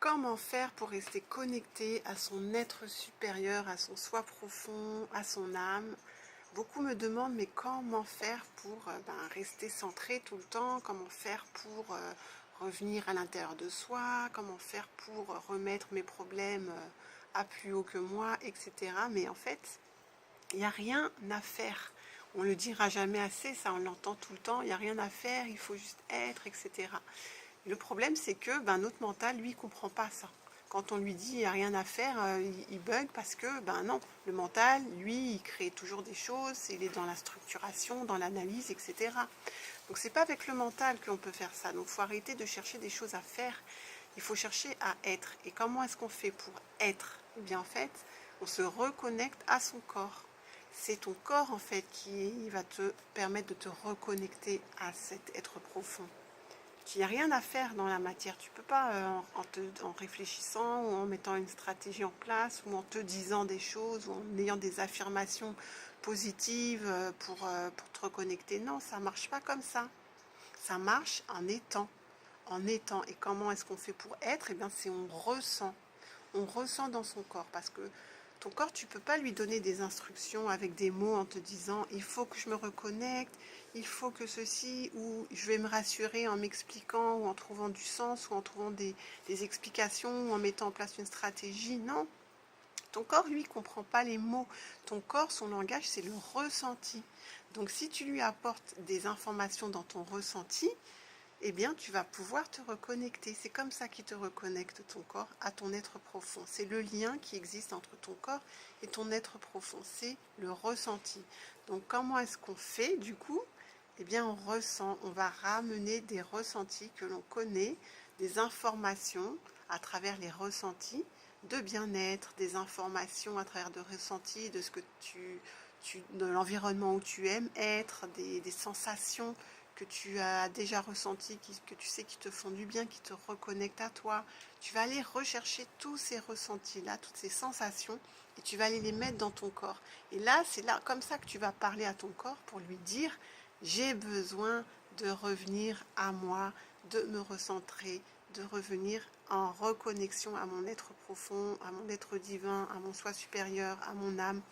Comment faire pour rester connecté à son être supérieur, à son soi profond, à son âme? Beaucoup me demandent, mais comment faire pour rester centré tout le temps? Comment faire pour revenir à l'intérieur de soi? Comment faire pour remettre mes problèmes à plus haut que moi, etc. Mais en fait, il n'y a rien à faire. On le dira jamais assez, ça on l'entend tout le temps, il n'y a rien à faire, il faut juste être, etc. Le problème, c'est que notre mental, lui, comprend pas ça. Quand on lui dit il n'y a rien à faire, il bug parce que, non, le mental, lui, il crée toujours des choses, il est dans la structuration, dans l'analyse, etc. Donc c'est pas avec le mental qu'on peut faire ça. Donc il faut arrêter de chercher des choses à faire. Il faut chercher à être. Et comment est-ce qu'on fait pour être? Eh bien en fait, on se reconnecte à son corps. C'est ton corps en fait qui va te permettre de te reconnecter à cet être profond. Il n'y a rien à faire dans la matière. Tu ne peux pas, en réfléchissant ou en mettant une stratégie en place ou en te disant des choses ou en ayant des affirmations positives pour te reconnecter. Non, ça ne marche pas comme ça. Ça marche en étant. En étant. Et comment est-ce qu'on fait pour être? Eh bien, c'est on ressent. On ressent dans son corps parce que ton corps, tu ne peux pas lui donner des instructions avec des mots en te disant il faut que je me reconnecte, il faut que ceci, ou je vais me rassurer en m'expliquant ou en trouvant du sens ou en trouvant des explications ou en mettant en place une stratégie. Non, ton corps, lui, ne comprend pas les mots. Ton corps, son langage, c'est le ressenti. Donc si tu lui apportes des informations dans ton ressenti, eh bien, tu vas pouvoir te reconnecter. C'est comme ça qu'il te reconnecte ton corps à ton être profond. C'est le lien qui existe entre ton corps et ton être profond. C'est le ressenti. Donc, comment est-ce qu'on fait du coup? Eh bien, on ressent. On va ramener des ressentis que l'on connaît, des informations à travers les ressentis de bien-être, des informations à travers de ressentis de ce que de l'environnement où tu aimes être, des sensations que tu as déjà ressenti, que tu sais qui te font du bien, qui te reconnectent à toi. Tu vas aller rechercher tous ces ressentis-là, toutes ces sensations, et tu vas aller les mettre dans ton corps. Et là, c'est là comme ça que tu vas parler à ton corps pour lui dire, j'ai besoin de revenir à moi, de me recentrer, de revenir en reconnexion à mon être profond, à mon être divin, à mon soi supérieur, à mon âme.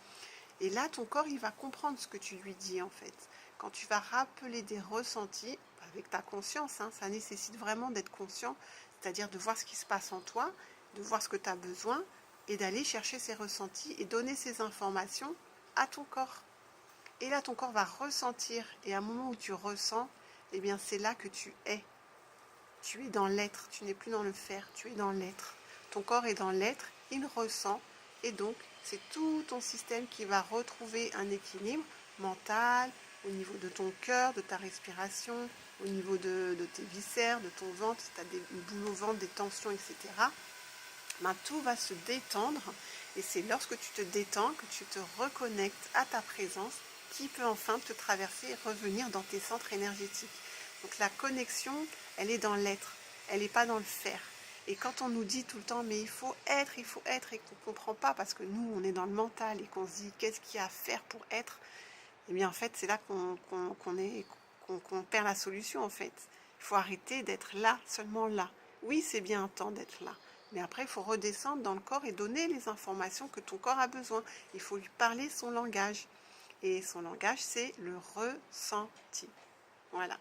Et là, ton corps, il va comprendre ce que tu lui dis en fait. Quand tu vas rappeler des ressentis, avec ta conscience, hein, ça nécessite vraiment d'être conscient, c'est-à-dire de voir ce qui se passe en toi, de voir ce que tu as besoin, et d'aller chercher ces ressentis et donner ces informations à ton corps. Et là, ton corps va ressentir, et à un moment où tu ressens, eh bien c'est là que tu es. Tu es dans l'être, tu n'es plus dans le faire, tu es dans l'être. Ton corps est dans l'être, il ressent, et donc c'est tout ton système qui va retrouver un équilibre mental, au niveau de ton cœur, de ta respiration, au niveau de tes viscères, de ton ventre, si tu as des boules au ventre, des tensions, etc. Tout va se détendre, et c'est lorsque tu te détends que tu te reconnectes à ta présence qui peut enfin te traverser et revenir dans tes centres énergétiques. Donc la connexion, elle est dans l'être, elle n'est pas dans le faire. Et quand on nous dit tout le temps, mais il faut être, et qu'on ne comprend pas parce que nous, on est dans le mental et qu'on se dit, qu'est-ce qu'il y a à faire pour être? Eh bien, en fait, c'est là qu'on perd la solution, en fait. Il faut arrêter d'être là, seulement là. Oui, c'est bien un temps d'être là. Mais après, il faut redescendre dans le corps et donner les informations que ton corps a besoin. Il faut lui parler son langage. Et son langage, c'est le ressenti. Voilà.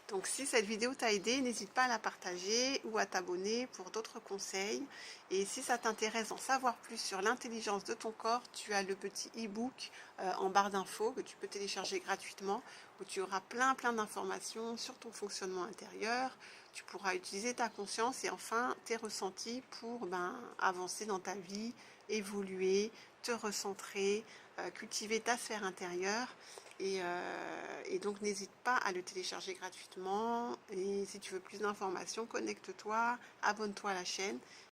Donc si cette vidéo t'a aidé, n'hésite pas à la partager ou à t'abonner pour d'autres conseils. Et si ça t'intéresse d'en savoir plus sur l'intelligence de ton corps, tu as le petit e-book en barre d'infos que tu peux télécharger gratuitement, où tu auras plein d'informations sur ton fonctionnement intérieur. Tu pourras utiliser ta conscience et enfin tes ressentis pour avancer dans ta vie, évoluer, te recentrer, cultiver ta sphère intérieure. Et donc n'hésite pas à le télécharger gratuitement. Et si tu veux plus d'informations, connecte-toi, abonne-toi à la chaîne.